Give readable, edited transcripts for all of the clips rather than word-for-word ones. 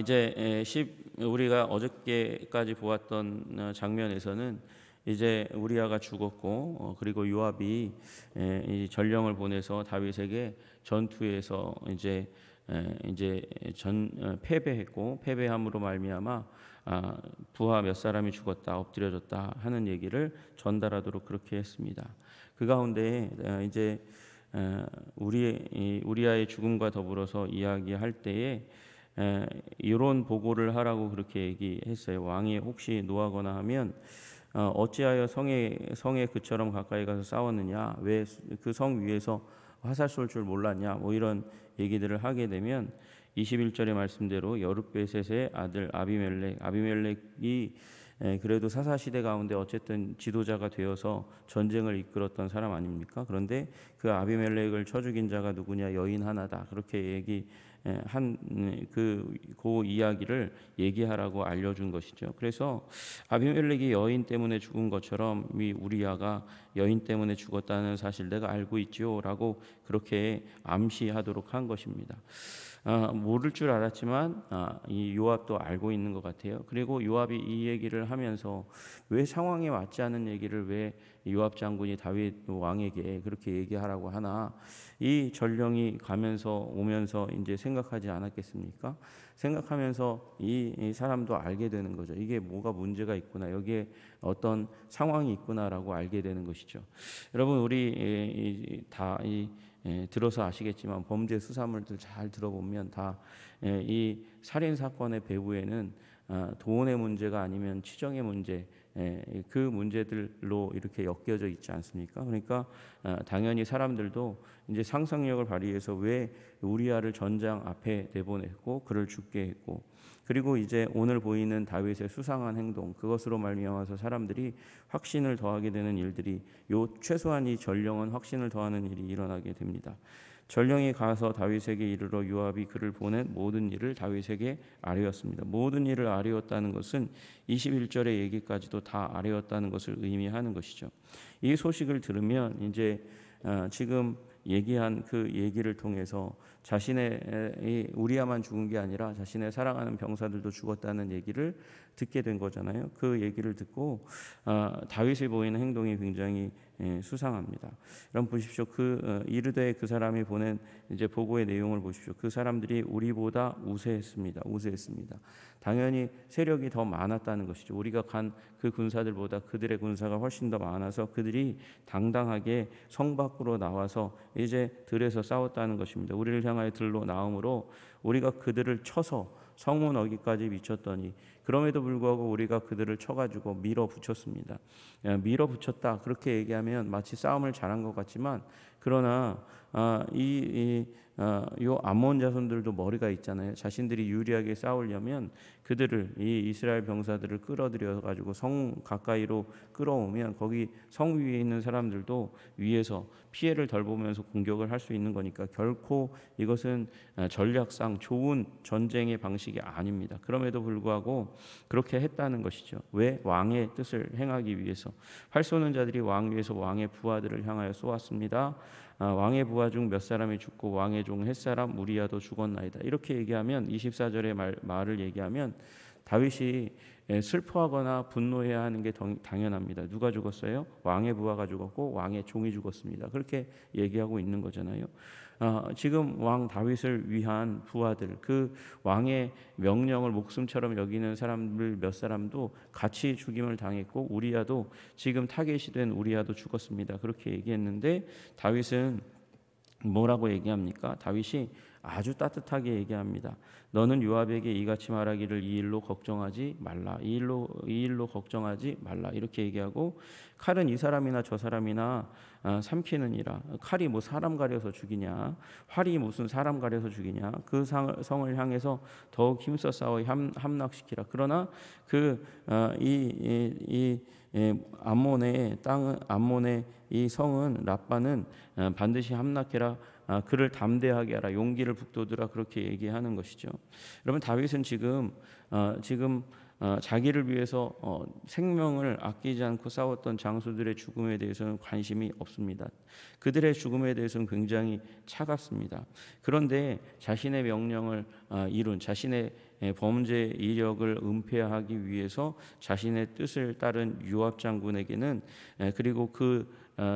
이제 우리가 어저께까지 보았던 장면에서는 이제 우리아가 죽었고 그리고 요압이 이 전령을 보내서 다윗에게 전투에서 이제 패배했고 패배함으로 말미암아 부하 몇 사람이 죽었다 엎드려졌다 하는 얘기를 전달하도록 그렇게 했습니다. 그 가운데 이제 우리아의 죽음과 더불어서 이야기할 때에 이런 보고를 하라고 그렇게 얘기했어요. 왕이 혹시 노하거나 하면 어찌하여 성에 그처럼 가까이 가서 싸웠느냐? 왜 그 성 위에서 화살 쏠 줄 몰랐냐? 뭐 이런 얘기들을 하게 되면 21절의 말씀대로 여룻베셋의 아들 아비멜렉이 그래도 사사 시대 가운데 어쨌든 지도자가 되어서 전쟁을 이끌었던 사람 아닙니까? 그런데 그 아비멜렉을 쳐 죽인 자가 누구냐? 여인 하나다. 그렇게 그 이야기를 얘기하라고 알려준 것이죠. 그래서 아비멜렉이 여인 때문에 죽은 것처럼 이 우리아가 여인 때문에 죽었다는 사실 내가 알고 있지요라고 그렇게 암시하도록 한 것입니다. 모를 줄 알았지만 이 요압도 알고 있는 것 같아요. 그리고 요압이 이 얘기를 하면서 왜 상황에 맞지 않은 얘기를 왜 요압 장군이 다윗 왕에게 그렇게 얘기하라고 하나, 이 전령이 오면서 이제 생각하지 않았겠습니까? 생각하면서 이 사람도 알게 되는 거죠. 이게 뭐가 문제가 있구나, 여기에 어떤 상황이 있구나라고 알게 되는 것이죠. 여러분, 우리 들어서 아시겠지만 범죄 수사물들 잘 들어보면 다 이 살인 사건의 배후에는 돈의 문제가 아니면 치정의 문제, 그 문제들로 이렇게 엮여져 있지 않습니까? 그러니까 당연히 사람들도 이제 상상력을 발휘해서 왜 우리아를 전장 앞에 내보냈고 그를 죽게 했고, 그리고 이제 오늘 보이는 다윗의 수상한 행동, 그것으로 말미암아서 사람들이 확신을 더하게 되는 일들이, 최소한 이 전령은 확신을 더하는 일이 일어나게 됩니다. 전령이 가서 다윗에게 이르러 요압이 그를 보낸 모든 일을 다윗에게 아뢰었습니다. 모든 일을 아뢰었다는 것은 21절의 얘기까지도 다 아뢰었다는 것을 의미하는 것이죠. 이 소식을 들으면 이제 지금 얘기한 그 얘기를 통해서 자신의 우리아만 죽은 게 아니라 자신의 사랑하는 병사들도 죽었다는 얘기를 듣게 된 거잖아요. 그 얘기를 듣고 다윗이 보이는 행동이 굉장히 수상합니다. 여러분 보십시오. 이르되 그 사람이 보낸 이제 보고의 내용을 보십시오. 그 사람들이 우리보다 우세했습니다. 당연히 세력이 더 많았다는 것이죠. 우리가 간 그 군사들보다 그들의 군사가 훨씬 더 많아서 그들이 당당하게 성 밖으로 나와서 이제 들에서 싸웠다는 것입니다. 우리를 향하여 들로 나옴으로 우리가 그들을 쳐서 성문 어기까지 미쳤더니, 그럼에도 불구하고 우리가 그들을 쳐가지고 밀어붙였습니다. 밀어붙였다 그렇게 얘기하면 마치 싸움을 잘한 것 같지만, 그러나 요 암몬 자손들도 머리가 있잖아요. 자신들이 유리하게 싸우려면 그들을, 이 이스라엘 병사들을 끌어들여 가지고 성 가까이로 끌어오면 거기 성 위에 있는 사람들도 위에서 피해를 덜 보면서 공격을 할 수 있는 거니까 결코 이것은 전략상 좋은 전쟁의 방식이 아닙니다. 그럼에도 불구하고 그렇게 했다는 것이죠. 왜? 왕의 뜻을 행하기 위해서. 활 쏘는 자들이 왕 위에서 왕의 부하들을 향하여 쏘았습니다. 왕의 부하 중 몇 사람이 죽고 왕의 종 햇사람 우리아도 죽었나이다. 이렇게 얘기하면, 24절의 말을 얘기하면 다윗이 슬퍼하거나 분노해야 하는 게 당연합니다. 누가 죽었어요? 왕의 부하가 죽었고 왕의 종이 죽었습니다. 그렇게 얘기하고 있는 거잖아요. 지금 왕 다윗을 위한 부하들, 그 왕의 명령을 목숨처럼 여기는 사람들 몇 사람도 같이 죽임을 당했고, 우리아도 지금 타겟이 된 우리아도 죽었습니다. 그렇게 얘기했는데 다윗은 뭐라고 얘기합니까? 다윗이 아주 따뜻하게 얘기합니다. 너는 요압에게 이같이 말하기를 이 일로 걱정하지 말라. 이 일로 걱정하지 말라. 이렇게 얘기하고, 칼은 이 사람이나 저 사람이나 삼키느니라. 칼이 뭐 사람 가려서 죽이냐? 활이 무슨 사람 가려서 죽이냐? 그 성을 향해서 더욱 힘써 싸워 함락시키라. 그러나 암몬의 이 성은 랍바는 반드시 함락해라. 그를 담대하게 하라. 용기를 북돋으라. 그렇게 얘기하는 것이죠. 여러분, 다윗은 지금 자기를 위해서 생명을 아끼지 않고 싸웠던 장수들의 죽음에 대해서는 관심이 없습니다. 그들의 죽음에 대해서는 굉장히 차갑습니다. 그런데 자신의 명령을 이룬 자신의 범죄 이력을 은폐하기 위해서 자신의 뜻을 따른 요압 장군에게는 그리고 그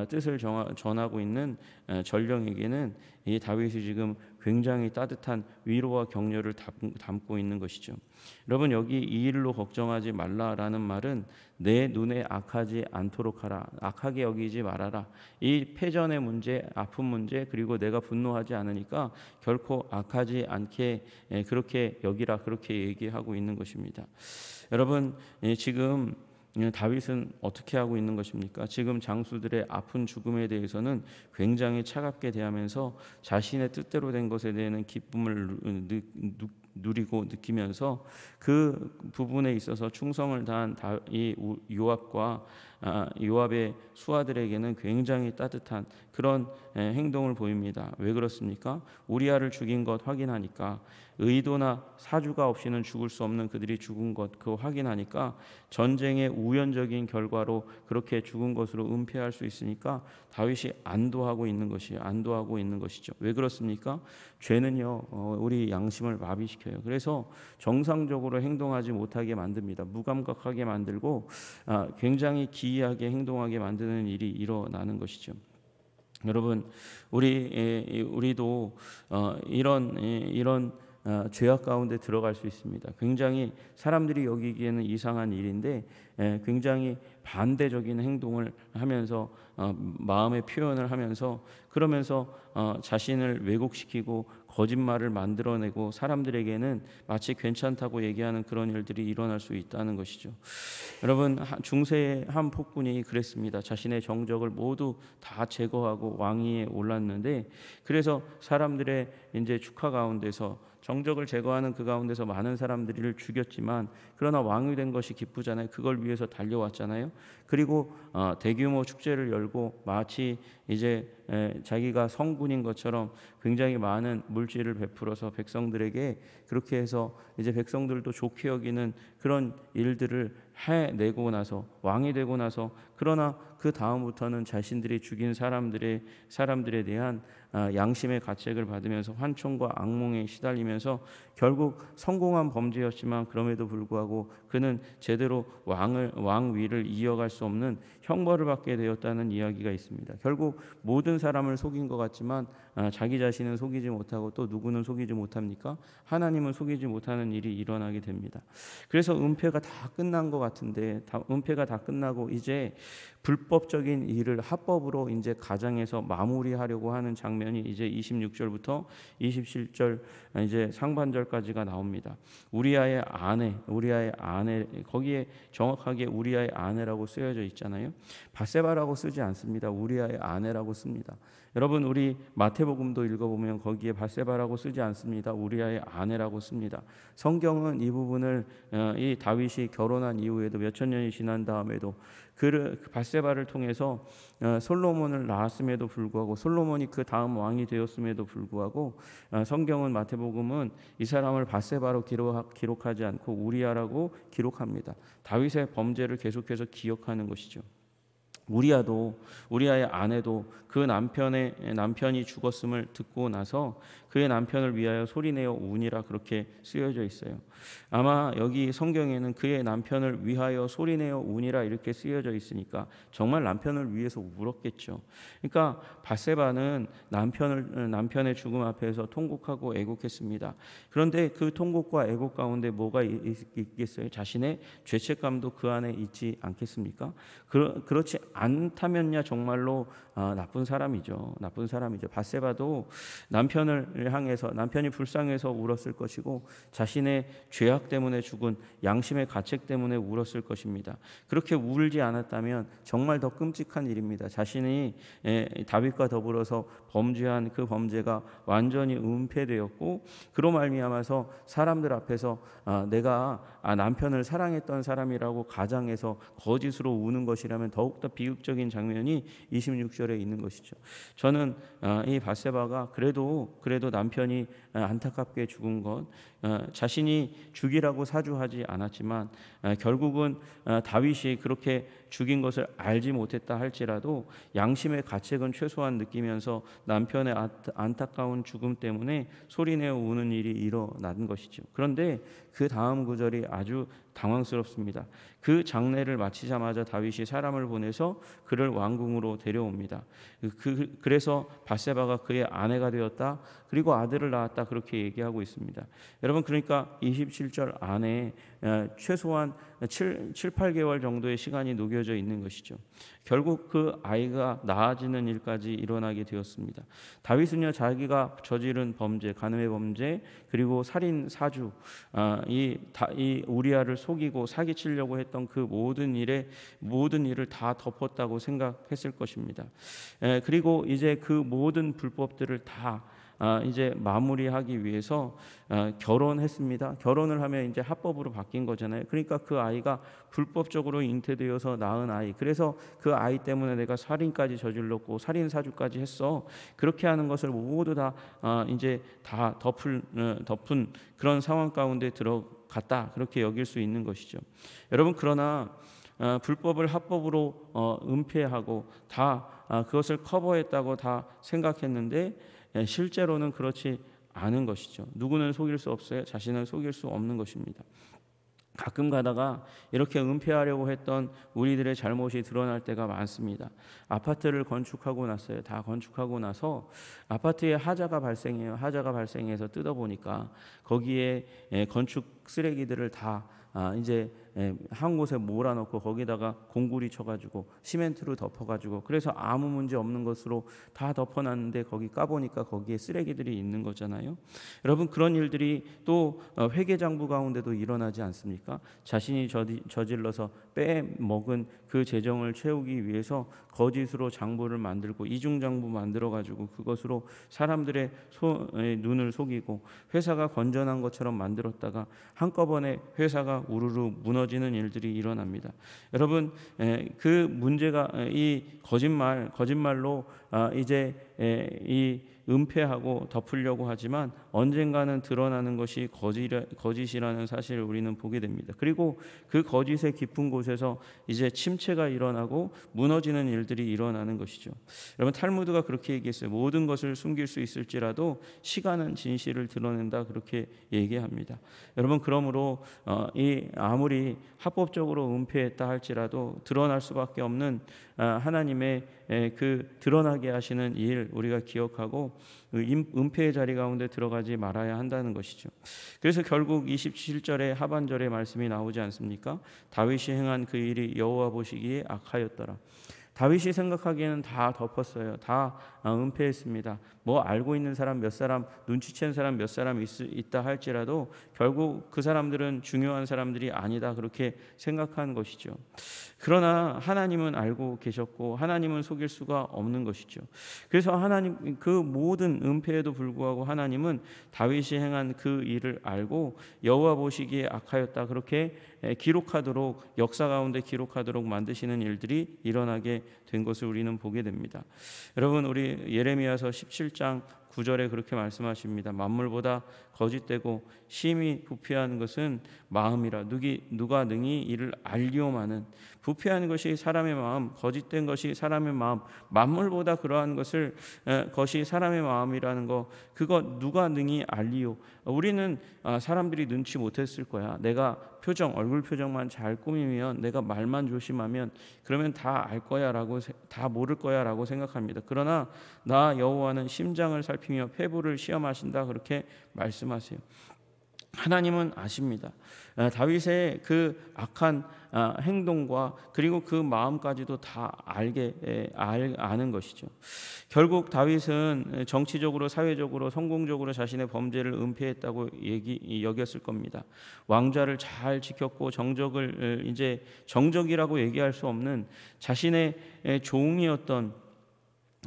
뜻을 전하고 있는 전령에게는 이 다윗이 지금 굉장히 따뜻한 위로와 격려를 담고 있는 것이죠. 여러분, 여기 이 일로 걱정하지 말라라는 말은 내 눈에 악하지 않도록 하라, 악하게 여기지 말아라. 이 패전의 문제, 아픈 문제, 그리고 내가 분노하지 않으니까 결코 악하지 않게 그렇게 여기라, 그렇게 얘기하고 있는 것입니다. 여러분, 지금 다윗은 어떻게 하고 있는 것입니까? 지금 장수들의 아픈 죽음에 대해서는 굉장히 차갑게 대하면서 자신의 뜻대로 된 것에 대한 기쁨을 누리고 느끼면서 그 부분에 있어서 충성을 다한 이 요압과 요압의 수하들에게는 굉장히 따뜻한 그런 행동을 보입니다. 왜 그렇습니까? 우리아를 죽인 것 확인하니까, 의도나 사주가 없이는 죽을 수 없는 그들이 죽은 것 그 확인하니까, 전쟁의 우연적인 결과로 그렇게 죽은 것으로 은폐할 수 있으니까 다윗이 안도하고 있는 것이죠. 왜 그렇습니까? 죄는요, 우리 양심을 마비시켜요. 그래서 정상적으로 행동하지 못하게 만듭니다. 무감각하게 만들고 굉장히 기이하게 행동하게 만드는 일이 일어나는 것이죠. 여러분, 우리도 이런 죄악 가운데 들어갈 수 있습니다. 굉장히 사람들이 여기기에는 이상한 일인데 굉장히 반대적인 행동을 하면서 마음의 표현을 하면서 그러면서 자신을 왜곡시키고 거짓말을 만들어내고 사람들에게는 마치 괜찮다고 얘기하는 그런 일들이 일어날 수 있다는 것이죠. 여러분, 중세의 한 폭군이 그랬습니다. 자신의 정적을 모두 다 제거하고 왕위에 올랐는데, 그래서 사람들의 이제 축하 가운데서 정적을 제거하는 그 가운데서 많은 사람들을 죽였지만, 그러나 왕이 된 것이 기쁘잖아요. 그걸 위해서 달려왔잖아요. 그리고 대규모 축제를 열고 마치 이제 자기가 성군인 것처럼 굉장히 많은 물질을 베풀어서 백성들에게 그렇게 해서 이제 백성들도 좋게 여기는 그런 일들을 해내고 나서 왕이 되고 나서, 그러나 그 다음부터는 자신들이 죽인 사람들에 대한 양심의 가책을 받으면서 환청과 악몽에 시달리면서 결국 성공한 범죄였지만 그럼에도 불구하고 그는 제대로 왕위를 이어갈 수 없는 형벌을 받게 되었다는 이야기가 있습니다. 결국 모든 사람을 속인 것 같지만 자기 자신은 속이지 못하고 또 누구는 속이지 못합니까? 하나님은 속이지 못하는 일이 일어나게 됩니다. 그래서 은폐가 다 끝난 것 같은데, 은폐가 다 끝나고 이제 불법적인 일을 합법으로 이제 가장에서 마무리하려고 하는 장면이 이제 26절부터 27절 이제 상반절까지가 나옵니다. 우리아의 아내, 거기에 정확하게 우리아의 아내라고 쓰여져 있잖아요. 밧세바라고 쓰지 않습니다. 우리아의 아내라고 씁니다. 여러분, 우리 마태복음도 읽어보면 거기에 밧세바라고 쓰지 않습니다. 우리아의 아내라고 씁니다. 성경은 이 부분을 이 다윗이 결혼한 이후에도 몇천 년이 지난 다음에도 그 밧세바를 통해서 솔로몬을 낳았음에도 불구하고, 솔로몬이 그 다음 왕이 되었음에도 불구하고 성경은, 마태복음은 이 사람을 밧세바로 기록하지 않고 우리아라고 기록합니다. 다윗의 범죄를 계속해서 기억하는 것이죠. 우리아의 아내도 그 남편이 죽었음을 듣고 나서 그의 남편을 위하여 소리내어 우니라 그렇게 쓰여져 있어요. 아마 여기 성경에는 그의 남편을 위하여 소리내어 우니라 이렇게 쓰여져 있으니까 정말 남편을 위해서 울었겠죠. 그러니까 밧세바는 남편의 죽음 앞에서 통곡하고 애곡했습니다. 그런데 그 통곡과 애곡 가운데 뭐가 있겠어요? 자신의 죄책감도 그 안에 있지 않겠습니까? 그렇지 않다면야 정말로 나쁜 사람이죠. 밧세바도 남편을 향해서, 남편이 불쌍해서 울었을 것이고 자신의 죄악 때문에 죽은 양심의 가책 때문에 울었을 것입니다. 그렇게 울지 않았다면 정말 더 끔찍한 일입니다. 자신이 다윗과 더불어서 범죄한 그 범죄가 완전히 은폐되었고, 그로 말미암아서 사람들 앞에서 내가 남편을 사랑했던 사람이라고 가장해서 거짓으로 우는 것이라면 더욱더 비극적인 장면이 26절에 있는 것이죠. 저는 이 밧세바가 그래도 남편이 안타깝게 죽은 것, 자신이 죽이라고 사주하지 않았지만 결국은 다윗이 그렇게 죽인 것을 알지 못했다 할지라도 양심의 가책은 최소한 느끼면서 남편의 안타까운 죽음 때문에 소리내어 우는 일이 일어난 것이죠. 그런데 그 다음 구절이 아주 당황스럽습니다. 그 장례를 마치자마자 다윗이 사람을 보내서 그를 왕궁으로 데려옵니다. 그래서 밧세바가 그의 아내가 되었다. 그리고 아들을 낳았다. 그렇게 얘기하고 있습니다. 여러분, 그러니까 27절 안에 최소한 8개월 정도의 시간이 녹여져 있는 것이죠. 결국 그 아이가 나아지는 일까지 일어나게 되었습니다. 다윗은요, 자기가 저지른 범죄, 간음의 범죄, 그리고 살인 사주, 이 우리아를 속이고 사기치려고 했던 그 모든 일을 다 덮었다고 생각했을 것입니다. 그리고 이제 그 모든 불법들을 다 이제 마무리하기 위해서 결혼했습니다. 결혼을 하면 이제 합법으로 바뀐 거잖아요. 그러니까 그 아이가 불법적으로 잉태되어서 낳은 아이. 그래서 그 아이 때문에 내가 살인까지 저질렀고 살인 사주까지 했어. 그렇게 하는 것을 모두 다 이제 다 덮은 그런 상황 가운데 들어갔다. 그렇게 여길 수 있는 것이죠. 여러분, 그러나 불법을 합법으로 은폐하고 다 그것을 커버했다고 다 생각했는데 실제로는 그렇지 않은 것이죠. 누구는 속일 수 없어요. 자신을 속일 수 없는 것입니다. 가끔 가다가 이렇게 은폐하려고 했던 우리들의 잘못이 드러날 때가 많습니다. 아파트를 건축하고 났어요. 다 건축하고 나서 아파트에 하자가 발생해요. 하자가 발생해서 뜯어보니까 거기에 건축 쓰레기들을 다 이제 한 곳에 몰아넣고 거기다가 공구리 쳐가지고 시멘트로 덮어가지고 그래서 아무 문제 없는 것으로 다 덮어놨는데 거기 까보니까 거기에 쓰레기들이 있는 거잖아요. 여러분, 그런 일들이 또 회계장부 가운데도 일어나지 않습니까? 자신이 저질러서 빼먹은 그 재정을 채우기 위해서 거짓으로 장부를 만들고 이중장부 만들어가지고 그것으로 사람들의 눈을 속이고 회사가 건전한 것처럼 만들었다가 한꺼번에 회사가 우르르 무너지는 일들이 일어납니다. 여러분, 그 문제가 이 거짓말로 이제 이 은폐하고 덮으려고 하지만 언젠가는 드러나는 것이 거짓이라는 사실을 우리는 보게 됩니다. 그리고 그 거짓의 깊은 곳에서 이제 침체가 일어나고 무너지는 일들이 일어나는 것이죠. 여러분, 탈무드가 그렇게 얘기했어요. 모든 것을 숨길 수 있을지라도 시간은 진실을 드러낸다. 그렇게 얘기합니다. 여러분, 그러므로 이 아무리 합법적으로 은폐했다 할지라도 드러날 수밖에 없는 하나님의 그 드러나게 하시는 일 우리가 기억하고 은폐의 자리 가운데 들어가지 말아야 한다는 것이죠. 그래서 결국 27절의 하반절의 말씀이 나오지 않습니까? 다윗이 행한 그 일이 여호와 보시기에 악하였더라. 다윗이 생각하기에는 다 덮었어요. 다 은폐했습니다. 뭐 알고 있는 사람 몇 사람, 눈치챈 사람 몇 사람 있다 할지라도 결국 그 사람들은 중요한 사람들이 아니다. 그렇게 생각한 것이죠. 그러나 하나님은 알고 계셨고 하나님은 속일 수가 없는 것이죠. 그래서 하나님 그 모든 은폐에도 불구하고 하나님은 다윗이 행한 그 일을 알고 여호와 보시기에 악하였다. 그렇게 기록하도록 역사 가운데 기록하도록 만드시는 일들이 일어나게 된 것을 우리는 보게 됩니다. 여러분, 우리 예레미야서 17장 9절에 그렇게 말씀하십니다. 만물보다 거짓되고 심히 부패한 것은 마음이라 누가 능히 이를 알리오마는. 부패한 것이 사람의 마음, 거짓된 것이 사람의 마음, 만물보다 그러한 것이 사람의 마음이라는 거, 그거 누가 능히 알리오. 우리는 사람들이 눈치 못했을 거야. 내가 얼굴 표정만 잘 꾸미면, 내가 말만 조심하면 그러면 다 알 거야라고, 다 모를 거야라고 생각합니다. 그러나 나 여호와는 심장을 살피며 폐부를 시험하신다. 그렇게 말씀하세요. 하나님은 아십니다. 다윗의 그 악한 행동과 그리고 그 마음까지도 다 아는 것이죠. 결국 다윗은 정치적으로 사회적으로 성공적으로 자신의 범죄를 은폐했다고 여겼을 겁니다. 왕좌를 잘 지켰고 정적을 이제 정적이라고 얘기할 수 없는 자신의 종이었던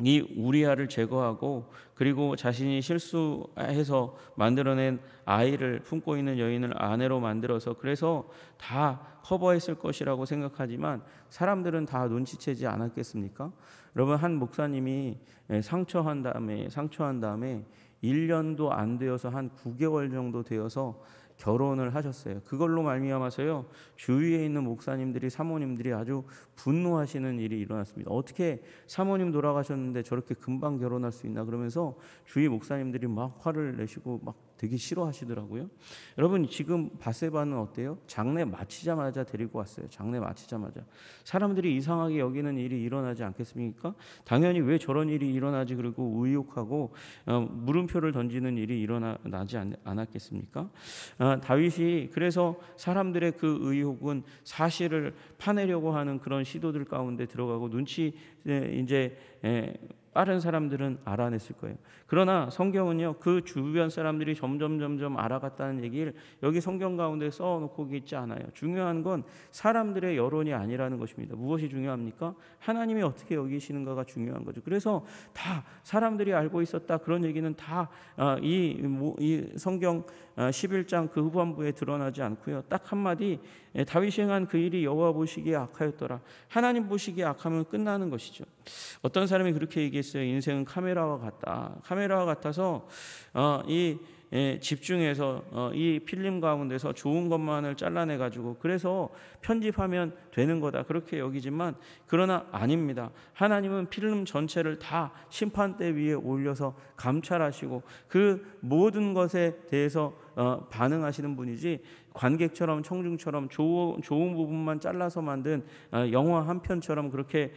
이 우리아를 제거하고 그리고 자신이 실수해서 만들어낸 아이를 품고 있는 여인을 아내로 만들어서 그래서 다 커버했을 것이라고 생각하지만 사람들은 다 눈치채지 않았겠습니까? 여러분, 한 목사님이 상처한 다음에 1년도 안 되어서 한 9개월 정도 되어서 결혼을 하셨어요. 그걸로 말미암아서요, 주위에 있는 목사님들이, 사모님들이 아주 분노하시는 일이 일어났습니다. 어떻게 사모님 돌아가셨는데 저렇게 금방 결혼할 수 있나, 그러면서 주위 목사님들이 막 화를 내시고 막 되게 싫어하시더라고요. 여러분, 지금 밧세바는 어때요? 장례 마치자마자 데리고 왔어요. 장례 마치자마자. 사람들이 이상하게 여기는 일이 일어나지 않겠습니까? 당연히 왜 저런 일이 일어나지, 그리고 의혹하고 물음표를 던지는 일이 일어나지 않았겠습니까? 다윗이 그래서 사람들의 그 의혹은 사실을 파내려고 하는 그런 시도들 가운데 들어가고, 눈치 이제 빠른 사람들은 알아냈을 거예요. 그러나 성경은요, 그 주변 사람들이 점점 알아갔다는 얘기를 여기 성경 가운데 써놓고 있지 않아요. 중요한 건 사람들의 여론이 아니라는 것입니다. 무엇이 중요합니까? 하나님이 어떻게 여기시는가가 중요한 거죠. 그래서 다 사람들이 알고 있었다, 그런 얘기는 다 이 성경 11장 그 후반부에 드러나지 않고요. 딱 한마디, 다윗이 행한 그 일이 여호와 보시기에 악하였더라. 하나님 보시기에 악하면 끝나는 것이죠. 어떤 사람이 그렇게 얘기했어요. 인생은 카메라와 같다. 카메라와 같아서 집중해서 이 필름 가운데서 좋은 것만을 잘라내 가지고 그래서 편집하면 되는 거다, 그렇게 여기지만, 그러나 아닙니다. 하나님은 필름 전체를 다 심판대 위에 올려서 감찰하시고 그 모든 것에 대해서 반응하시는 분이지, 관객처럼 청중처럼 좋은 부분만 잘라서 만든 영화 한 편처럼 그렇게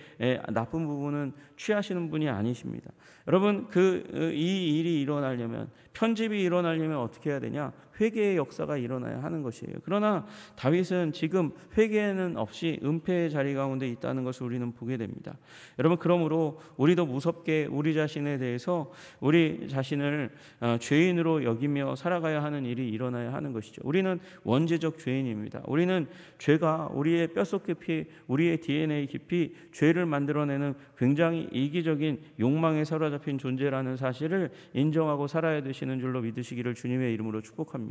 나쁜 부분은 취하시는 분이 아니십니다. 여러분, 이 일이 일어나려면, 편집이 일어나려면 어떻게 해야 되냐? 회개의 역사가 일어나야 하는 것이에요. 그러나 다윗은 지금 회개는 없이 은폐의 자리 가운데 있다는 것을 우리는 보게 됩니다. 여러분, 그러므로 우리도 무섭게 우리 자신에 대해서 우리 자신을 죄인으로 여기며 살아가야 하는 일이 일어나야 하는 것이죠. 우리는 원죄적 죄인입니다. 우리는 죄가 우리의 뼛속 깊이, 우리의 DNA 깊이 죄를 만들어내는 굉장히 이기적인 욕망에 사로잡힌 존재라는 사실을 인정하고 살아야 되시는 줄로 믿으시기를 주님의 이름으로 축복합니다.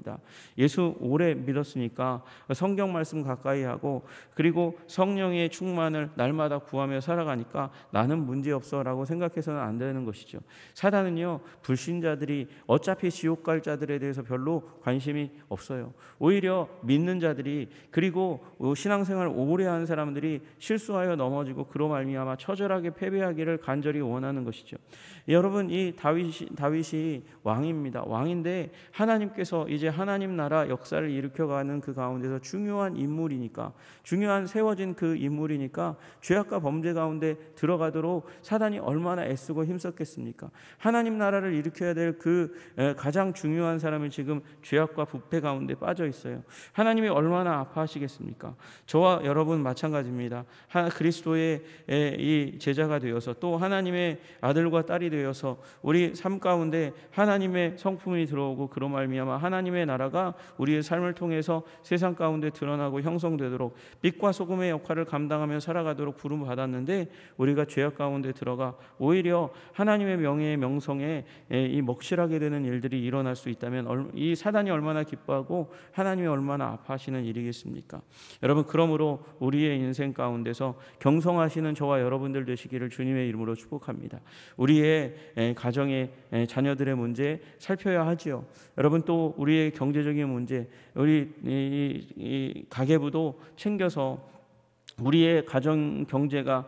예수 오래 믿었으니까 성경 말씀 가까이 하고, 그리고 성령의 충만을 날마다 구하며 살아가니까 나는 문제없어라고 생각해서는 안 되는 것이죠. 사단은요, 불신자들이 어차피 지옥 갈 자들에 대해서 별로 관심이 없어요. 오히려 믿는 자들이, 그리고 신앙생활 오래 한 사람들이 실수하여 넘어지고 그로 말미암아 처절하게 패배하기를 간절히 원하는 것이죠. 여러분, 이 다윗이 왕입니다. 왕인데 하나님께서 이제 하나님 나라 역사를 일으켜가는 그 가운데서 중요한 인물이니까, 중요한 세워진 그 인물이니까 죄악과 범죄 가운데 들어가도록 사단이 얼마나 애쓰고 힘썼겠습니까? 하나님 나라를 일으켜야 될 그 가장 중요한 사람이 지금 죄악과 부패 가운데 빠져 있어요. 하나님이 얼마나 아파하시겠습니까? 저와 여러분 마찬가지입니다. 그리스도의 이 제자가 되어서, 또 하나님의 아들과 딸이 되어서 우리 삶 가운데 하나님의 성품이 들어오고, 그로 말미암아 하나님의 나라가 우리의 삶을 통해서 세상 가운데 드러나고 형성되도록 빛과 소금의 역할을 감당하며 살아가도록 부름을 받았는데, 우리가 죄악 가운데 들어가 오히려 하나님의 명예의 명성에 이 먹칠하게 되는 일들이 일어날 수 있다면 이 사단이 얼마나 기뻐하고 하나님이 얼마나 아파하시는 일이겠습니까? 여러분, 그러므로 우리의 인생 가운데서 경성하시는 저와 여러분들 되시기를 주님의 이름으로 축복합니다. 우리의 가정의 자녀들의 문제 살펴야 하지요. 여러분, 또 우리의 경제적인 문제, 우리 이 가계부도 챙겨서 우리의 가정 경제가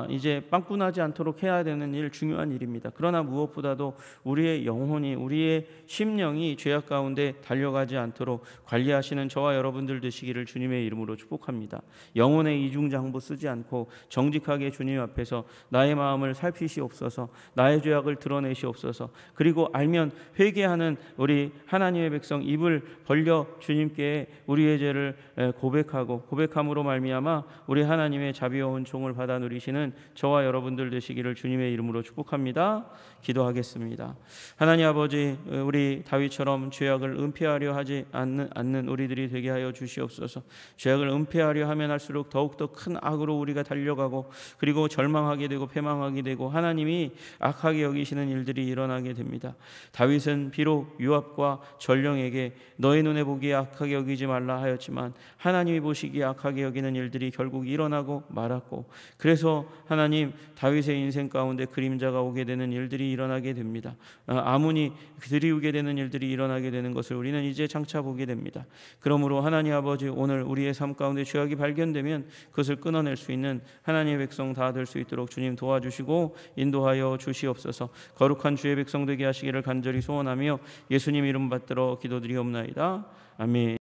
이제 빵꾸나지 않도록 해야 되는 일, 중요한 일입니다. 그러나 무엇보다도 우리의 영혼이, 우리의 심령이 죄악 가운데 달려가지 않도록 관리하시는 저와 여러분들 되시기를 주님의 이름으로 축복합니다. 영혼의 이중장부 쓰지 않고 정직하게 주님 앞에서 나의 마음을 살피시옵소서, 나의 죄악을 드러내시옵소서, 그리고 알면 회개하는 우리 하나님의 백성 입을 벌려 주님께 우리의 죄를 고백함으로 말미암아 우리 하나님의 자비와 은총을 받아 누리시는 저와 여러분들 되시기를 주님의 이름으로 축복합니다. 기도하겠습니다. 하나님 아버지, 우리 다윗처럼 죄악을 은폐하려 하지 않는 우리들이 되게 하여 주시옵소서. 죄악을 은폐하려 하면 할수록 더욱더 큰 악으로 우리가 달려가고, 그리고 절망하게 되고 패망하게 되고 하나님이 악하게 여기시는 일들이 일어나게 됩니다. 다윗은 비록 요압과 전령에게 너의 눈에 보기에 악하게 여기지 말라 하였지만 하나님이 보시기에 악하게 여기는 일들이 결국 일어나고 말았고, 그래서 오히려 하나님 다윗의 인생 가운데 그림자가 오게 되는 일들이 일어나게 됩니다. 아문이 들이우게 되는 일들이 일어나게 되는 것을 우리는 이제 장차 보게 됩니다. 그러므로 하나님 아버지, 오늘 우리의 삶 가운데 죄악이 발견되면 그것을 끊어낼 수 있는 하나님의 백성 다 될 수 있도록 주님 도와주시고 인도하여 주시옵소서. 거룩한 주의 백성 되게 하시기를 간절히 소원하며 예수님 이름 받들어 기도드리옵나이다. 아멘.